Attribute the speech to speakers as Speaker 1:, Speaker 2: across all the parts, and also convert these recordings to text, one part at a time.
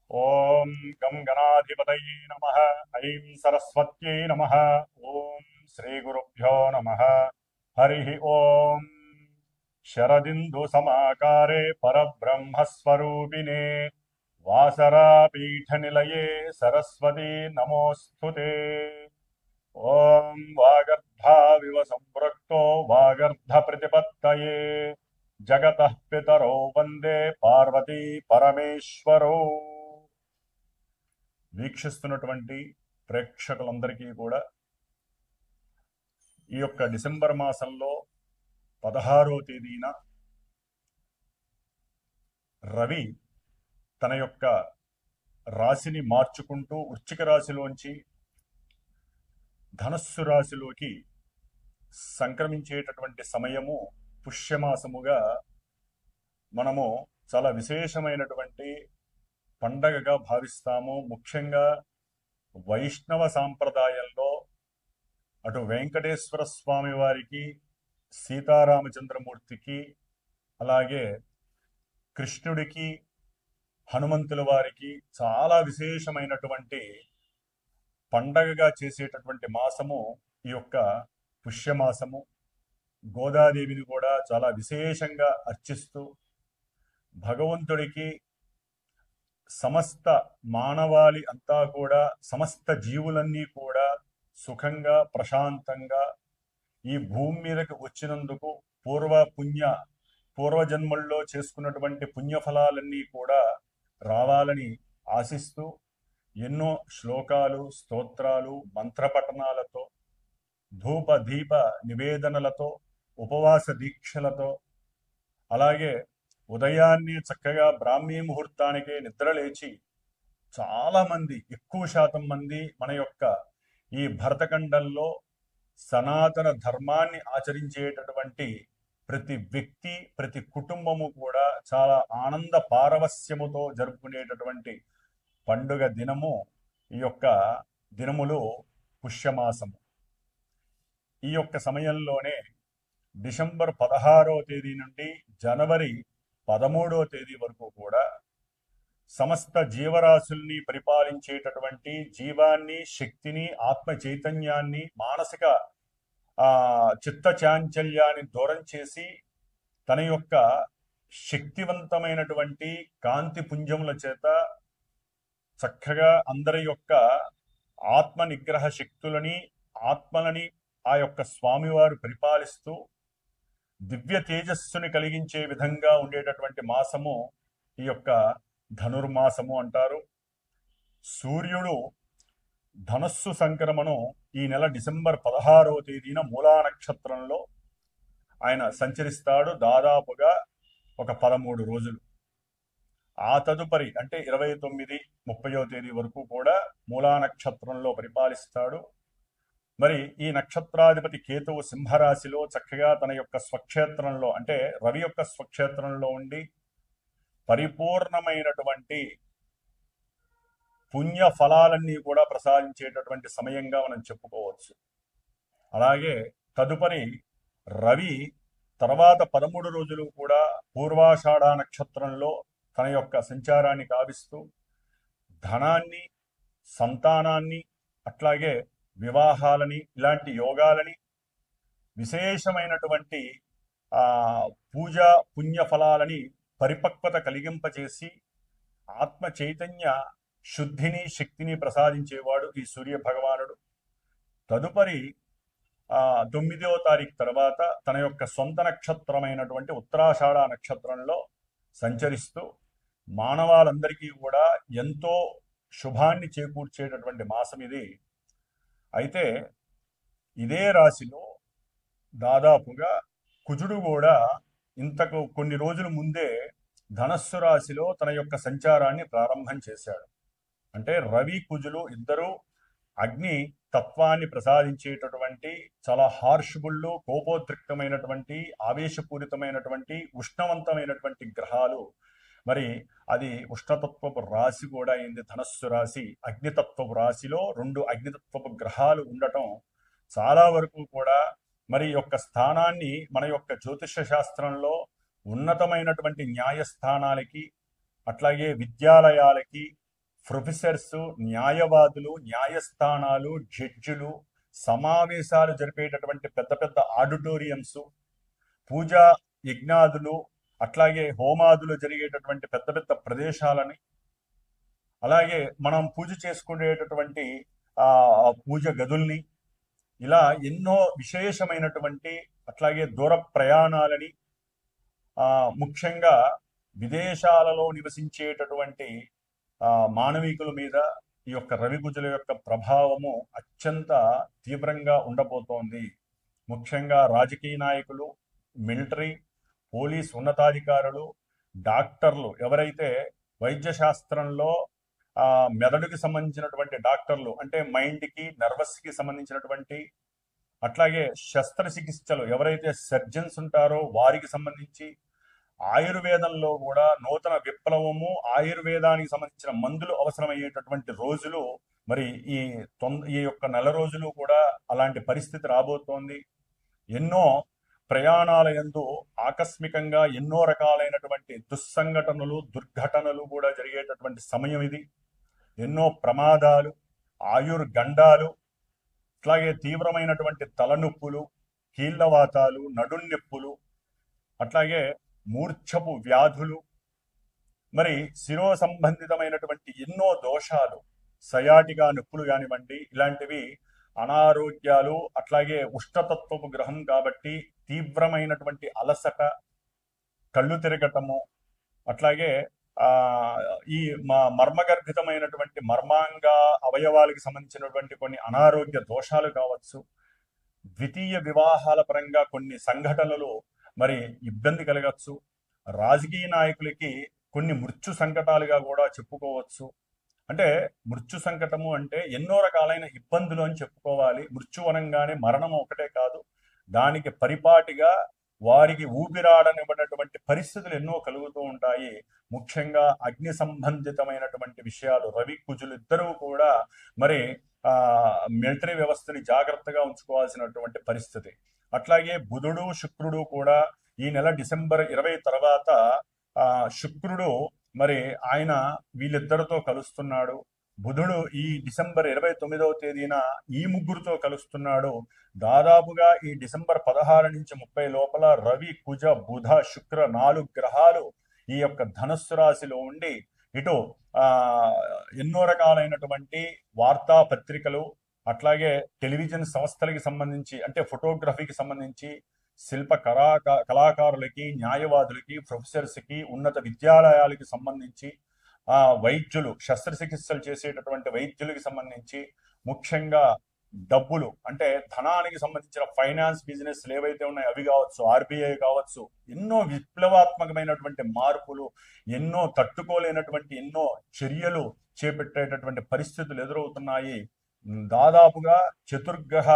Speaker 1: ఓం గం గణాధిపతయే నమః. ఐం సరస్వత్యై నమః. ఓం శ్రీ గురుభ్యో నమః. హరి ఓం. శరదిందు సమాకారే పరబ్రహ్మస్వరూపిణే వాసరాపీఠ నిలయే సరస్వతీ నమోస్తుతే. ఓం వాగర్ధావివ సంపృక్తో వాగర్ధ ప్రతిపత్తయే జగతః పితరో వందే పార్వతీ పరమేశ్వరో. వీక్షిస్తున్నటువంటి ప్రేక్షకులందరికీ కూడా ఈ యొక్క డిసెంబర్ మాసంలో 16వ తేదీన రవి తన యొక్క రాశిని మార్చుకుంటూ వృశ్చిక రాశిలోంచి ధనస్సు రాశిలోకి సంక్రమించేటటువంటి సమయము పుష్యమాసముగా మనము చాలా విశేషమైనటువంటి పండగగా భావిస్తాము. ముఖ్యంగా వైష్ణవ సాంప్రదాయంలో అటు వెంకటేశ్వర స్వామి వారికి, సీతారామచంద్రమూర్తికి, అలాగే కృష్ణుడికి, హనుమంతుల వారికి చాలా విశేషమైనటువంటి పండగగా చేసేటటువంటి మాసము ఈ యొక్క పుష్యమాసము. గోదాదేవిని కూడా చాలా విశేషంగా అర్చిస్తూ భగవంతుడికి సమస్త మానవాళి అంతా కూడా, సమస్త జీవులన్నీ కూడా సుఖంగా ప్రశాంతంగా ఈ భూమి మీదకి వచ్చినందుకు పూర్వజన్మల్లో చేసుకున్నటువంటి పుణ్యఫలాలన్నీ కూడా రావాలని ఆశిస్తూ ఎన్నో శ్లోకాలు, స్తోత్రాలు, మంత్రపఠనాలతో, ధూప దీప నివేదనలతో, ఉపవాస దీక్షలతో, అలాగే ఉదయాన్నే చక్కగా బ్రాహ్మీ ముహూర్తానికే నిద్రలేచి చాలా మంది, ఎక్కువ శాతం మంది మన యొక్క ఈ భరతఖండంలో సనాతన ధర్మాన్ని ఆచరించేటటువంటి ప్రతి వ్యక్తి, ప్రతి కుటుంబము కూడా చాలా ఆనంద పారవస్యముతో జరుపుకునేటటువంటి పండుగ దినము ఈ యొక్క దినములు పుష్యమాసము. ఈ యొక్క సమయంలోనే డిసెంబర్ 16వ తేదీ నుండి జనవరి 13వ తేదీ వరకు కూడా సమస్త జీవరాశుల్ని పరిపాలించేటటువంటి జీవాన్ని, శక్తిని, ఆత్మ చైతన్యాన్ని, మానసిక చిత్త చాంచల్యాన్ని దూరం చేసి తన యొక్క శక్తివంతమైనటువంటి కాంతి పుంజముల చేత చక్కగా అందరి యొక్క ఆత్మ నిగ్రహ శక్తులని, ఆత్మలని ఆ యొక్క స్వామివారు పరిపాలిస్తూ దివ్య తేజస్సుని కలిగించే విధంగా ఉండేటటువంటి మాసము ఈ యొక్క ధనుర్మాసము అంటారు. సూర్యుడు ధనస్సు సంక్రమణం ఈ నెల డిసెంబర్ 16వ తేదీన మూలా నక్షత్రంలో ఆయన సంచరిస్తాడు. దాదాపుగా ఒక 13 రోజులు. ఆ తదుపరి అంటే 29, 30వ తేదీ వరకు కూడా మూలా నక్షత్రంలో పరిపాలిస్తాడు. మరి ఈ నక్షత్రాధిపతి కేతువు సింహరాశిలో చక్కగా తన యొక్క స్వక్షేత్రంలో, అంటే రవి యొక్క స్వక్షేత్రంలో ఉండి పరిపూర్ణమైనటువంటి పుణ్య ఫలాలన్నీ కూడా ప్రసాదించేటటువంటి సమయంగా మనం చెప్పుకోవచ్చు. అలాగే తదుపరి రవి తర్వాత 13 రోజులు కూడా పూర్వాషాఢ నక్షత్రంలో తన యొక్క సంచారాన్ని కావిస్తూ ధనాన్ని, సంతానాన్ని, అట్లాగే వివాహాలని, ఇలాంటి యోగాలని, విశేషమైనటువంటి పూజా పుణ్య ఫలాలని పరిపక్వత కలిగింపచేసి ఆత్మ చైతన్య శుద్ధిని, శక్తిని ప్రసాదించేవాడు ఈ సూర్య భగవానుడు. తదుపరి 9వ తారీఖు తర్వాత తన యొక్క సొంత నక్షత్రమైనటువంటి ఉత్తరాషాఢ నక్షత్రంలో సంచరిస్తూ మానవాళందరికీ కూడా ఎంతో శుభాన్ని చేకూర్చేటటువంటి మాసం ఇది. అయితే ఇదే రాశిలో దాదాపుగా కుజుడు కూడా ఇంతకు కొన్ని రోజుల ముందే ధనస్సు రాశిలో తన యొక్క సంచారాన్ని ప్రారంభం చేశాడు. అంటే రవి, కుజులు ఇద్దరు అగ్ని తత్వాన్ని ప్రసాదించేటటువంటి చాలా హార్ష్బుళ్ళు, కోపోద్రిక్తమైనటువంటి, ఆవేశపూరితమైనటువంటి, ఉష్ణవంతమైనటువంటి గ్రహాలు. మరి అది ఉష్ణతత్వపు రాశి కూడా అయింది ధనస్సు రాశి. అగ్నితత్వపు రాశిలో 2 అగ్నితత్వపు గ్రహాలు ఉండటం చాలా వరకు కూడా మరి యొక్క స్థానాన్ని మన యొక్క జ్యోతిష శాస్త్రంలో ఉన్నతమైనటువంటి న్యాయస్థానాలకి, అట్లాగే విద్యాలయాలకి, ప్రొఫెసర్స్, న్యాయవాదులు, న్యాయస్థానాలు, జడ్జిలు, సమావేశాలు జరిపేటటువంటి పెద్ద పెద్ద ఆడిటోరియంస్, పూజా యజ్ఞాదులు, అట్లాగే హోమాదులు జరిగేటటువంటి పెద్ద పెద్ద ప్రదేశాలని, అలాగే మనం పూజ చేసుకునేటటువంటి పూజ గదుల్ని, ఇలా ఎన్నో విశేషమైనటువంటి, అట్లాగే దూర ప్రయాణాలని, ముఖ్యంగా విదేశాలలో నివసించేటటువంటి మానవికుల మీద ఈ యొక్క రవి కుజుల యొక్క ప్రభావము అత్యంత తీవ్రంగా ఉండబోతోంది. ముఖ్యంగా రాజకీయ నాయకులు, మిలిటరీ, పోలీస్ ఉన్నతాధికారులు, డాక్టర్లు, ఎవరైతే వైద్య శాస్త్రంలో మెదడుకి సంబంధించినటువంటి డాక్టర్లు, అంటే మైండ్కి, నర్వస్కి సంబంధించినటువంటి, అట్లాగే శస్త్రచికిత్సలు ఎవరైతే సర్జన్స్ ఉంటారో వారికి సంబంధించి, ఆయుర్వేదంలో కూడా నూతన విప్లవము, ఆయుర్వేదానికి సంబంధించిన మందులు అవసరమయ్యేటటువంటి రోజులు మరి ఈ యొక్క నెల రోజులు కూడా అలాంటి పరిస్థితి రాబోతోంది. ఎన్నో ప్రయాణాల యందు ఆకస్మికంగా ఎన్నో రకాలైనటువంటి దుస్సంఘటనలు, దుర్ఘటనలు కూడా జరిగేటటువంటి సమయం ఇది. ఎన్నో ప్రమాదాలు, ఆయుర్గండాలు, అట్లాగే తీవ్రమైనటువంటి తలనొప్పులు, కీళ్లవాతాలు, నడున్నొప్పులు, అట్లాగే మూర్ఛపు వ్యాధులు, మరి శిరో సంబంధితమైనటువంటి ఎన్నో దోషాలు, సయాటిగా నొప్పులు కానివ్వండి, ఇలాంటివి అనారోగ్యాలు, అట్లాగే ఉష్ణతత్వపు గ్రహం కాబట్టి తీవ్రమైనటువంటి అలసట, కళ్ళు తిరగటము, అట్లాగే ఈ మర్మగర్భితమైనటువంటి మర్మాంగ అవయవాలకు సంబంధించినటువంటి కొన్ని అనారోగ్య దోషాలు కావచ్చు, ద్వితీయ వివాహాల పరంగా కొన్ని సంఘటనలు మరి ఇబ్బంది కలగచ్చు, రాజకీయ నాయకులకి కొన్ని మృత్యు సంకటాలుగా కూడా చెప్పుకోవచ్చు. అంటే మృత్యు సంకటము అంటే ఎన్నో రకాలైన ఇబ్బందులు అని చెప్పుకోవాలి. మృత్యు అనగానే మరణం ఒకటే కాదు, దానికి పరిపాటిగా వారికి ఊపిరాడనివ్వనటువంటి పరిస్థితులు ఎన్నో కలుగుతూ ఉంటాయి. ముఖ్యంగా అగ్ని సంబంధితమైనటువంటి విషయాలు, రవి కుజులు ఇద్దరూ కూడా మరి మిలిటరీ వ్యవస్థని జాగ్రత్తగా ఉంచుకోవాల్సినటువంటి పరిస్థితి. అట్లాగే బుధుడు, శుక్రుడు కూడా ఈ నెల డిసెంబర్ 20 తర్వాత శుక్రుడు మరి ఆయన వీళ్ళిద్దరితో కలుస్తున్నాడు. బుధుడు ఈ డిసెంబర్ 29వ తేదీన ఈ ముగ్గురుతో కలుస్తున్నాడు. దాదాపుగా ఈ డిసెంబర్ 16 నుంచి 30 లోపల రవి, కుజ, బుధ, శుక్ర 4 గ్రహాలు ఈ యొక్క ధనుస్సు రాశిలో ఉండి ఇటు ఎన్నో రకాలైనటువంటి వార్తాపత్రికలు, అట్లాగే టెలివిజన్ సంస్థలకి సంబంధించి, అంటే ఫోటోగ్రఫీకి సంబంధించి, శిల్ప కళాకారులకి, న్యాయవాదులకి, ప్రొఫెసర్స్కి, ఉన్నత విద్యాలయాలకి సంబంధించి, వైద్యులు, శస్త్రచికిత్సలు చేసేటటువంటి వైద్యులకి సంబంధించి, ముఖ్యంగా డబ్బులు అంటే ధనానికి సంబంధించిన ఫైనాన్స్ బిజినెస్ ఏవైతే ఉన్నాయో అవి కావచ్చు, ఆర్బీఐ కావచ్చు, ఎన్నో విప్లవాత్మకమైనటువంటి మార్పులు, ఎన్నో తట్టుకోలేనటువంటి ఎన్నో చర్యలు చేపట్టేటటువంటి పరిస్థితులు ఎదురవుతున్నాయి. దాదాపుగా చతుర్గ్రహ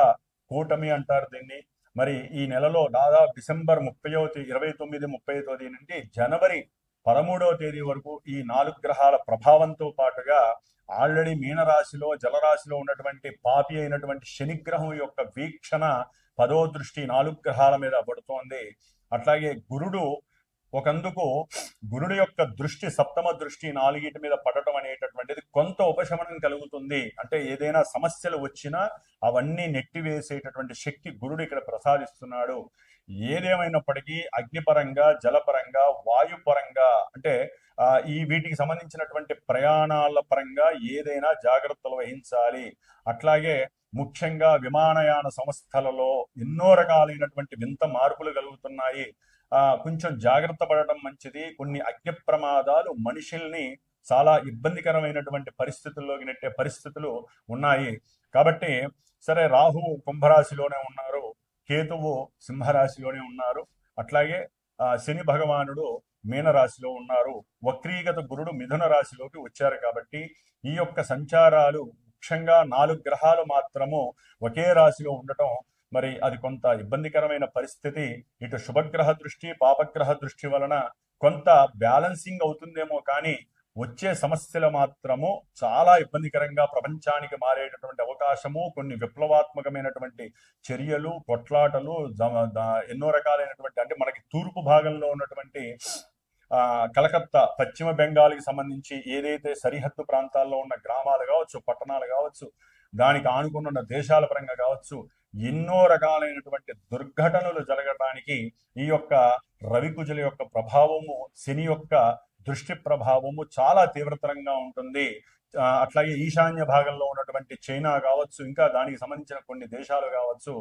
Speaker 1: కూటమి అంటారు దీన్ని. మరి ఈ నెలలో దాదాపు డిసెంబర్ 29, 30వ తేదీ నుండి జనవరి 13వ తేదీ వరకు ఈ 4 గ్రహాల ప్రభావంతో పాటుగా ఆల్రెడీ మీనరాశిలో, జలరాశిలో ఉన్నటువంటి పాపి అయినటువంటి శనిగ్రహం యొక్క వీక్షణ 10వ దృష్టి 4 గ్రహాల మీద పడుతోంది. అట్లాగే గురుడు ఒకందుకు గురుడు యొక్క దృష్టి, సప్తమ దృష్టి 4 మీద పడటం అనేటటువంటిది కొంత ఉపశమనం కలుగుతుంది. అంటే ఏదైనా సమస్యలు వచ్చినా అవన్నీ నెట్టివేసేటటువంటి శక్తి గురుడు ఇక్కడ ప్రసాదిస్తున్నాడు. ఏదేమైనప్పటికీ అగ్నిపరంగా, జలపరంగా, వాయుపరంగా, అంటే ఈ వీటికి సంబంధించినటువంటి ప్రయాణాల పరంగా ఏదైనా జాగ్రత్తలు వహించాలి. అట్లాగే ముఖ్యంగా విమానయాన సంస్థలలో ఎన్నో రకాలైనటువంటి వింత మార్పులు కలుగుతున్నాయి. కొంచెం జాగ్రత్త పడటం మంచిది. కొన్ని అగ్ని ప్రమాదాలు మనుషుల్ని చాలా ఇబ్బందికరమైనటువంటి పరిస్థితుల్లోకి నెట్టే పరిస్థితులు ఉన్నాయి. కాబట్టి సరే, రాహు కుంభరాశిలోనే ఉన్నారు, కేతువు సింహరాశిలోనే ఉన్నారు, అట్లాగే శని భగవానుడు మీనరాశిలో ఉన్నారు, వక్రీగత గురుడు మిథున రాశిలోకి వచ్చారు. కాబట్టి ఈ యొక్క సంచారాలు ముఖ్యంగా 4 గ్రహాలు మాత్రము ఒకే రాశిలో ఉండటం మరి అది కొంత ఇబ్బందికరమైన పరిస్థితి. ఇటు శుభగ్రహ దృష్టి, పాపగ్రహ దృష్టి వలన కొంత బ్యాలెన్సింగ్ అవుతుందేమో కానీ వచ్చే సమస్యలు మాత్రము చాలా ఇబ్బందికరంగా ప్రపంచానికి మారేటటువంటి అవకాశము, కొన్ని విప్లవాత్మకమైనటువంటి చర్యలు, కొట్లాటలు, ఎన్నో రకాలైనటువంటి, అంటే మనకి తూర్పు భాగంలో ఉన్నటువంటి కలకత్తా, పశ్చిమ బెంగాల్కి సంబంధించి ఏదైతే సరిహద్దు ప్రాంతాల్లో ఉన్న గ్రామాలు కావచ్చు, పట్టణాలు కావచ్చు, దానికి ఆనుకున్న దేశాల పరంగా కావచ్చు, ఎన్నో రకాలైనటువంటి దుర్ఘటనలు జరగడానికి ఈ యొక్క రవికుజుల యొక్క ప్రభావము, శని యొక్క దృష్టి ప్రభావము చాలా తీవ్రతరంగా ఉంటుంది. అట్లాగే ఈశాన్య భాగంలో ఉన్నటువంటి చైనా కావచ్చు, ఇంకా దానికి సంబంధించిన కొన్ని దేశాలు కావచ్చు,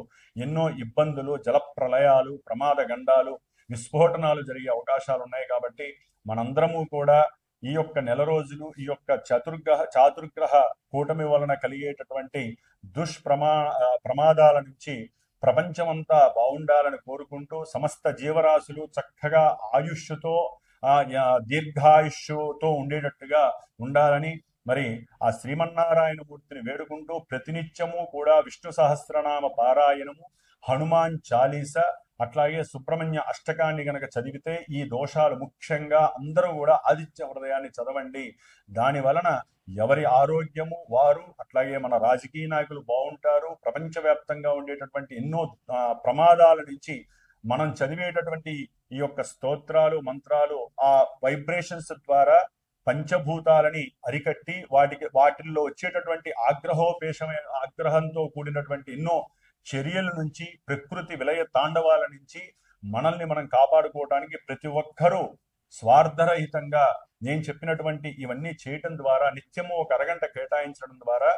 Speaker 1: ఎన్నో ఇబ్బందులు, జల ప్రళయాలు, ప్రమాద గండాలు, విస్ఫోటనాలు జరిగే అవకాశాలు ఉన్నాయి. కాబట్టి మనందరము కూడా ఈ యొక్క నెల రోజులు ఈ యొక్క చాతుర్గ్రహ కూటమి వలన కలిగేటటువంటి ప్రమాదాల నుంచి ప్రపంచమంతా బాగుండాలని కోరుకుంటూ, సమస్త జీవరాశులు చక్కగా ఆయుష్తో దీర్ఘాయుష్తో ఉండేటట్టుగా ఉండాలని మరి ఆ శ్రీమన్నారాయణమూర్తిని వేడుకుంటూ ప్రతినిత్యము కూడా విష్ణు సహస్రనామ పారాయణము, హనుమాన్ చాలీస, అట్లాగే సుబ్రహ్మణ్య అష్టకాన్ని గనక చదివితే ఈ దోషాలు ముఖ్యంగా అందరూ కూడా ఆదిత్య హృదయాన్ని చదవండి. దాని వలన ఎవరి ఆరోగ్యము వారు, అట్లాగే మన రాజకీయ నాయకులు బాగుంటారు. ప్రపంచవ్యాప్తంగా ఉండేటటువంటి ఎన్నో ప్రమాదాల నుంచి మనం చదివేటటువంటి ఈ యొక్క స్తోత్రాలు, మంత్రాలు ఆ వైబ్రేషన్స్ ద్వారా పంచభూతాలని అరికట్టి వాటిల్లో వచ్చేటటువంటి ఆగ్రహంతో కూడినటువంటి ఎన్నో చర్యల నుంచి, ప్రకృతి విలయ తాండవాల నుంచి మనల్ని మనం కాపాడుకోవడానికి ప్రతి ఒక్కరూ స్వార్థరహితంగా నేను చెప్పినటువంటి ఇవన్నీ చేయటం ద్వారా, నిత్యము ఒక అరగంట కేటాయించడం ద్వారా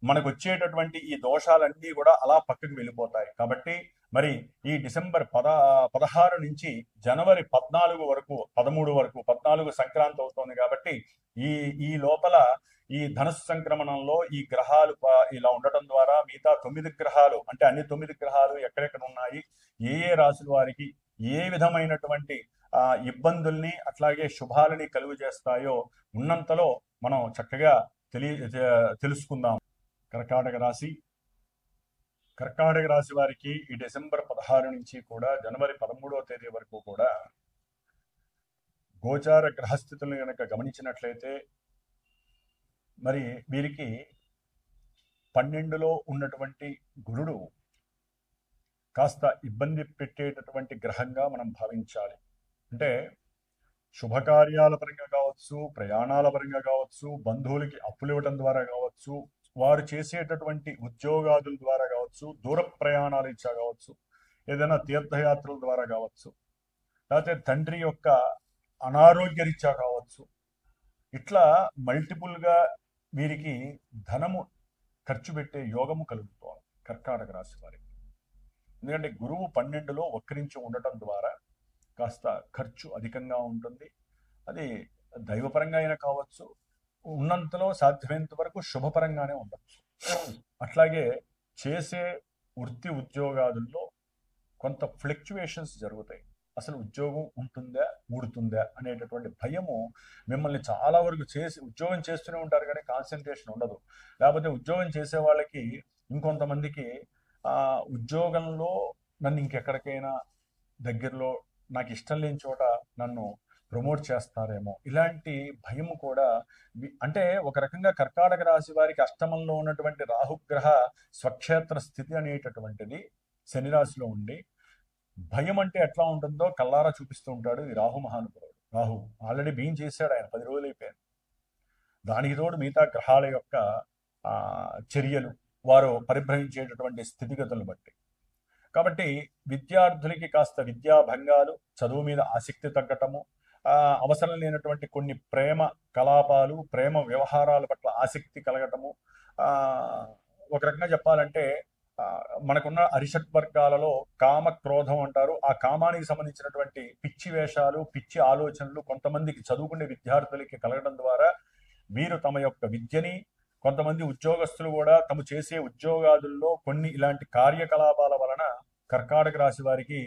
Speaker 1: మనకు వచ్చేటటువంటి ఈ దోషాలన్నీ కూడా అలా పక్కకు వెళ్ళిపోతాయి. కాబట్టి మరి ఈ డిసెంబర్ 16 నుంచి జనవరి 14 వరకు, 13 వరకు, 14 సంక్రాంతి అవుతోంది. కాబట్టి ఈ లోపల ఈ ధనుసు సంక్రమణంలో ఈ గ్రహాలు ఇలా ఉండటం ద్వారా మిగతా 9 గ్రహాలు, అంటే అన్ని 9 గ్రహాలు ఎక్కడెక్కడ ఉన్నాయి, ఏ రాశుల వారికి ఏ విధమైనటువంటి ఇబ్బందుల్ని అట్లాగే శుభాలని కలుగు చేస్తాయో ఉన్నంతలో మనం చక్కగా తెలుసుకుందాం. కర్కాటక రాశి వారికి ఈ డిసెంబర్ 16 నుంచి కూడా జనవరి 13వ తేదీ వరకు కూడా గోచార గ్రహస్థితులను కనుక గమనించినట్లయితే మరి వీరికి 12లో ఉన్నటువంటి గురుడు కాస్త ఇబ్బంది పెట్టేటటువంటి గ్రహంగా మనం భావించాలి. అంటే శుభకార్యాల పరంగా కావచ్చు, ప్రయాణాల పరంగా కావచ్చు, బంధువులకి అప్పులు ఇవ్వడం ద్వారా కావచ్చు, వారు చేసేటటువంటి ఉద్యోగాదుల ద్వారా కావచ్చు, దూర ప్రయాణాలు ఇచ్చా కావచ్చు, ఏదైనా తీర్థయాత్రల ద్వారా కావచ్చు, లేకపోతే తండ్రి యొక్క అనారోగ్య రీత్యా కావచ్చు, ఇట్లా మల్టిపుల్గా వీరికి ధనము ఖర్చు పెట్టే యోగము కలుగుతోంది కర్కాటక రాశి వారికి. ఎందుకంటే గురువు 12లో వక్రించి ఉండటం ద్వారా కాస్త ఖర్చు అధికంగా ఉంటుంది. అది దైవపరంగా అయినా కావచ్చు, ఉన్నంతలో సాధ్యమైనంత వరకు శుభపరంగానే ఉండొచ్చు. అట్లాగే చేసే వృత్తి ఉద్యోగాదుల్లో కొంత ఫ్లక్చువేషన్స్ జరుగుతాయి. అసలు ఉద్యోగం ఉంటుందా ఊడుతుందా అనేటటువంటి భయము మిమ్మల్ని చాలా వరకు ఉద్యోగం చేస్తూనే ఉంటారు కానీ కాన్సన్ట్రేషన్ ఉండదు. లేకపోతే ఉద్యోగం చేసే వాళ్ళకి ఇంకొంతమందికి ఉద్యోగంలో నన్ను ఇంకెక్కడికైనా దగ్గరలో నాకు ఇష్టం లేని చోట నన్ను ప్రమోట్ చేస్తారేమో, ఇలాంటి భయం కూడా. అంటే ఒక రకంగా కర్కాటక రాశి వారికి అష్టమంలో ఉన్నటువంటి రాహుగ్రహ స్వక్షేత్ర స్థితి అనేటటువంటిది శని రాశిలో ఉండి భయం అంటే ఎట్లా ఉంటుందో కల్లారా చూపిస్తూ ఉంటాడు ఈ రాహు మహానుభావుడు. రాహు ఆల్రెడీ బీన్ చేశాడు, ఆయన 10 రోజులు అయిపోయాడు. దానికి తోడు మిగతా గ్రహాల యొక్క చర్యలు, వారు పరిభ్రమించేటటువంటి స్థితిగతులను బట్టి. కాబట్టి విద్యార్థులకి కాస్త విద్యా భంగాలు, చదువు మీద ఆసక్తి తగ్గటము, అవసరం లేనటువంటి కొన్ని ప్రేమ కలాపాలు, ప్రేమ వ్యవహారాల పట్ల ఆసక్తి కలగటము. ఒక రకంగా చెప్పాలంటే మనకున్న అరిషట్ వర్గాలలో కామ క్రోధం అంటారు. ఆ కామానికి సంబంధించినటువంటి పిచ్చి వేషాలు, పిచ్చి ఆలోచనలు కొంతమందికి చదువుకునే విద్యార్థులకి కలగడం ద్వారా వీరు తమ యొక్క విద్యని, కొంతమంది ఉద్యోగస్తులు కూడా తమ చేసే ఉద్యోగాదుల్లో కొన్ని ఇలాంటి కార్యకలాపాల వలన కర్కాటక రాశి వారికి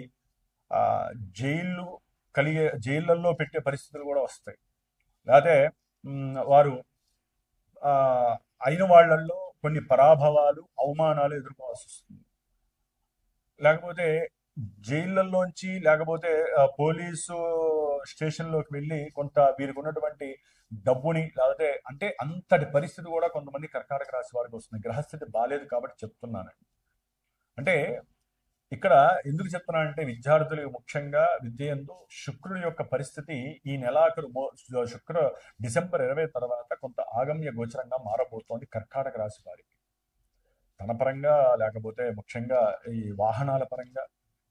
Speaker 1: జైళ్ళల్లో పెట్టే పరిస్థితులు కూడా వస్తాయి. లేకపోతే వారు అయిన వాళ్ళల్లో కొన్ని పరాభవాలు, అవమానాలు ఎదుర్కోవాల్సి వస్తుంది. లేకపోతే జైళ్ళల్లోంచి, లేకపోతే పోలీసు స్టేషన్లోకి వెళ్ళి కొంత వీరికి ఉన్నటువంటి డబ్బుని, లేకపోతే అంటే అంతటి పరిస్థితి కూడా కొంతమంది కర్కాటక రాశి వారికి వస్తుంది. గ్రహస్థితి బాలేదు కాబట్టి చెప్తున్నానండి. అంటే ఇక్కడ ఎందుకు చెప్తున్నా అంటే విద్యార్థులకు ముఖ్యంగా విద్య యందు శుక్రుడి యొక్క పరిస్థితి ఈ నెలాఖరు డిసెంబర్ 20 తర్వాత కొంత ఆగమ్య గోచరంగా మారబోతోంది కర్కాటక రాశి వారికి. తన పరంగా లేకపోతే ముఖ్యంగా ఈ వాహనాల పరంగా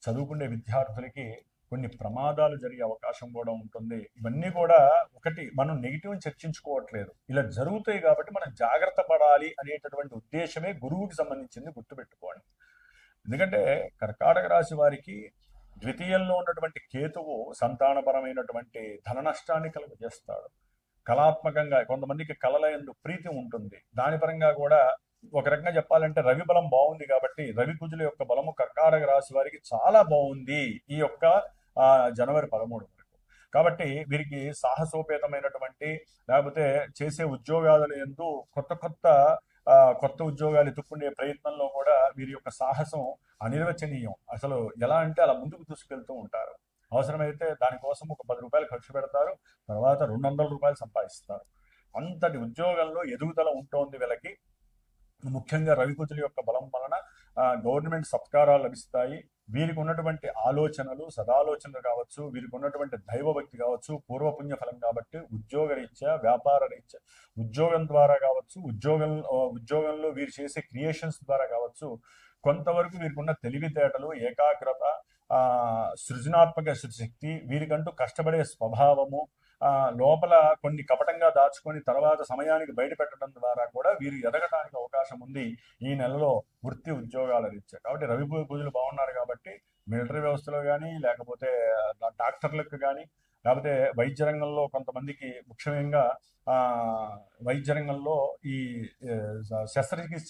Speaker 1: చదువుకునే విద్యార్థులకి కొన్ని ప్రమాదాలు జరిగే అవకాశం కూడా ఉంటుంది. ఇవన్నీ కూడా ఒకటి మనం నెగిటివ్ చర్చించుకోవట్లేదు, ఇలా జరుగుతాయి కాబట్టి మనం జాగ్రత్త పడాలి అనేటటువంటి ఉద్దేశమే గురువుకి సంబంధించింది, గుర్తుపెట్టుకోండి. ఎందుకంటే కర్కాటక రాశి వారికి ద్వితీయంలో ఉన్నటువంటి కేతువు సంతానపరమైనటువంటి ధన నష్టాన్ని కలుగజేస్తాడు. కళాత్మకంగా కొంతమందికి కళల యందు ప్రీతి ఉంటుంది. దాని పరంగా కూడా ఒక రకంగా చెప్పాలంటే రవి బలం బాగుంది కాబట్టి రవి కుజుల యొక్క బలము కర్కాటక రాశి వారికి చాలా బాగుంది ఈ యొక్క జనవరి 13 వరకు. కాబట్టి వీరికి సాహసోపేతమైనటువంటి లేకపోతే చేసే ఉద్యోగాల యందు కొత్త ఉద్యోగాలు ఎత్తుక్కునే ప్రయత్నంలో కూడా వీరి యొక్క సాహసం అనిర్వచనీయం. అసలు ఎలా అంటే అలా ముందుకు తీసుకెళ్తూ ఉంటారు. అవసరమైతే దానికోసం ఒక 10 రూపాయలు ఖర్చు పెడతారు, తర్వాత 200 రూపాయలు సంపాదిస్తారు. అంతటి ఉద్యోగంలో ఎదుగుదల ఉంటుంది వీళ్ళకి. ముఖ్యంగా రవికుజుల యొక్క బలం వలన గవర్నమెంట్ సత్కారాలు లభిస్తాయి. వీరికి ఉన్నటువంటి ఆలోచనలు సదాలోచనలు కావచ్చు, వీరికి ఉన్నటువంటి దైవభక్తి కావచ్చు, పూర్వపుణ్య ఫలం కాబట్టి ఉద్యోగ రీత్యా వ్యాపార రీత్యా ఉద్యోగం ద్వారా కావచ్చు, ఉద్యోగంలో వీరు చేసే క్రియేషన్స్ ద్వారా కావచ్చు, కొంతవరకు వీరికి ఉన్న తెలివితేటలు, ఏకాగ్రత, సృజనాత్మక శక్తి, వీరికంటూ కష్టపడే స్వభావము, లోపల కొన్ని కపటంగా దాచుకొని తర్వాత సమయానికి బయట పెట్టడం ద్వారా కూడా వీరు ఎదగడానికి అవకాశం ఉంది ఈ నెలలో వృత్తి ఉద్యోగాల రీత్యా. కాబట్టి రవి పూజలు బాగున్నారు కాబట్టి మిలిటరీ వ్యవస్థలో కానీ లేకపోతే డాక్టర్లకు కానీ లేకపోతే వైద్య రంగంలో కొంతమందికి ముఖ్యంగా వైద్య రంగంలో ఈ శస్త్రచికిత్స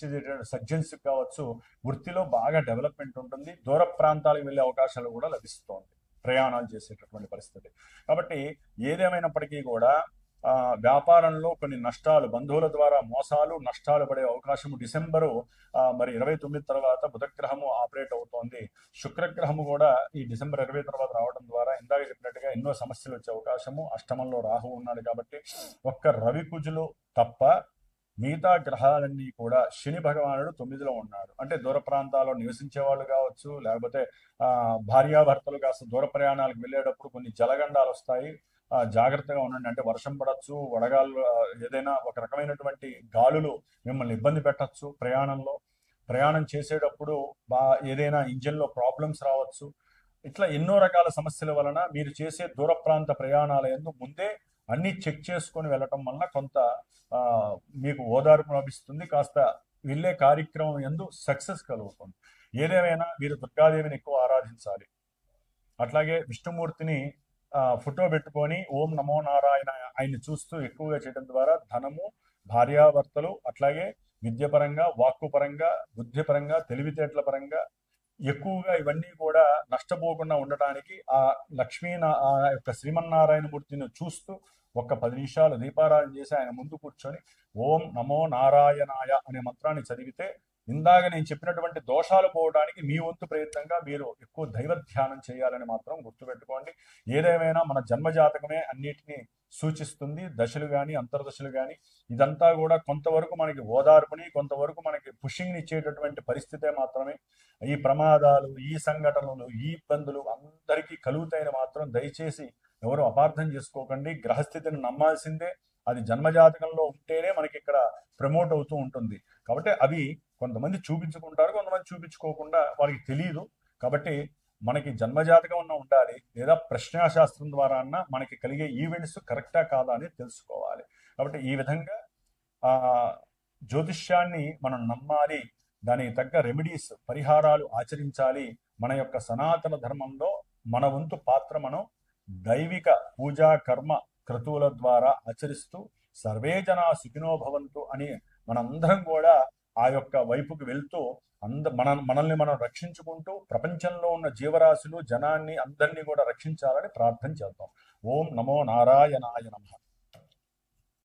Speaker 1: సర్జన్స్ కావచ్చు, వృత్తిలో బాగా డెవలప్మెంట్ ఉంటుంది. దూర ప్రాంతాలకు వెళ్ళే అవకాశాలు కూడా లభిస్తోంది ప్రయాణాలు చేసేటటువంటి పరిస్థితి. కాబట్టి ఏదేమైనప్పటికీ కూడా వ్యాపారంలో కొన్ని నష్టాలు, బంధువుల ద్వారా మోసాలు, నష్టాలు పడే అవకాశము డిసెంబరు 29 తర్వాత బుధగ్రహము ఆపరేట్ అవుతోంది. శుక్రగ్రహము కూడా ఈ డిసెంబర్ 20 తర్వాత రావడం ద్వారా ఇందాక చెప్పినట్టుగా ఎన్నో సమస్యలు వచ్చే అవకాశము. అష్టమంలో రాహు ఉన్నాడు కాబట్టి ఒక్క రవి కుజులు తప్ప మిగతా గ్రహాలన్నీ కూడా, శని భగవానుడు 9లో ఉన్నాడు అంటే దూర ప్రాంతాల్లో నివసించే వాళ్ళు కావచ్చు, లేకపోతే భార్యాభర్తలు కాస్త దూర ప్రయాణాలకు వెళ్ళేటప్పుడు కొన్ని జలగండాలు వస్తాయి, జాగ్రత్తగా ఉండండి. అంటే వర్షం పడవచ్చు, వడగాళ్ళు, ఏదైనా ఒక రకమైనటువంటి గాలులు మిమ్మల్ని ఇబ్బంది పెట్టచ్చు. ప్రయాణం చేసేటప్పుడు ఏదైనా ఇంజిన్లో ప్రాబ్లమ్స్ రావచ్చు. ఇట్లా ఎన్నో రకాల సమస్యల వలన మీరు చేసే దూర ప్రాంత ప్రయాణాల యందు ముందే అన్ని చెక్ చేసుకొని వెళ్ళటం వల్ల కొంత మీకు ఓదార్పు లభిస్తుంది, కాస్త వెళ్ళే కార్యక్రమం యందు సక్సెస్ కలుగుతుంది. ఏదేమైనా మీరు దుర్గాదేవిని ఎక్కువ ఆరాధించాలి. అట్లాగే విష్ణుమూర్తిని ఫోటో పెట్టుకొని ఓం నమో నారాయణ ఆయన్ని చూస్తూ ఎక్కువగా చేయడం ద్వారా ధనము, భార్యాభర్తలు, అట్లాగే విద్యపరంగా, వాక్కుపరంగా, బుద్ధిపరంగా, తెలివితేటల పరంగా ఎక్కువగా ఇవన్నీ కూడా నష్టపోకుండా ఉండటానికి ఆ యొక్క శ్రీమన్నారాయణ మూర్తిని చూస్తూ ఒక్క 10 నిమిషాలు దీపారాధన చేసి ఆయన ముందు కూర్చొని ఓం నమో నారాయణాయ అనే మంత్రాన్ని చదివితే ఇందాక నేను చెప్పినటువంటి దోషాలు పోవడానికి మీ వంతు ప్రయత్నంగా మీరు ఎక్కువ దైవ ధ్యానం చేయాలని మాత్రం గుర్తుపెట్టుకోండి. ఏదేమైనా మన జన్మజాతకమే అన్నిటినీ సూచిస్తుంది. దశలు కానీ అంతర్దశలు కానీ ఇదంతా కూడా కొంతవరకు మనకి ఓదార్పుని, కొంతవరకు మనకి పుషింగ్ని ఇచ్చేటటువంటి పరిస్థితే మాత్రమే. ఈ ప్రమాదాలు, ఈ సంఘటనలు, ఈ ఇబ్బందులు అందరికీ కలుగుతాయని మాత్రం దయచేసి ఎవరు అపార్థం చేసుకోకండి. గ్రహస్థితిని నమ్మాల్సిందే. అది జన్మజాతకంలో ఉంటేనే మనకి ఇక్కడ ప్రమోట్ అవుతూ ఉంటుంది. కాబట్టి అవి కొంతమంది చూపించుకుంటారు, కొంతమంది చూపించుకోకుండా వాళ్ళకి తెలియదు. కాబట్టి మనకి జన్మజాతకం అన్న ఉండాలి, లేదా ప్రశ్నాశాస్త్రం ద్వారా అన్న మనకి కలిగే ఈవెంట్స్ కరెక్టా కాదా అని తెలుసుకోవాలి. కాబట్టి ఈ విధంగా జ్యోతిష్యాన్ని మనం నమ్మాలి, దానికి తగ్గ రెమెడీస్, పరిహారాలు ఆచరించాలి. మన యొక్క సనాతన ధర్మంలో మన వంతు పాత్ర మనం దైవిక పూజా కర్మ క్రతువుల ద్వారా ఆచరిస్తూ సర్వే జనా సుఖినో భవంతు అని మనందరం కూడా ఆ యొక్క వైపుకి వెళ్తూ మనల్ని మనం రక్షించుకుంటూ ప్రపంచంలో ఉన్న జీవరాశులు, జనాన్ని అందరినీ కూడా రక్షించాలని ప్రార్థన చేద్దాం. ఓం నమో నారాయణాయ నమః.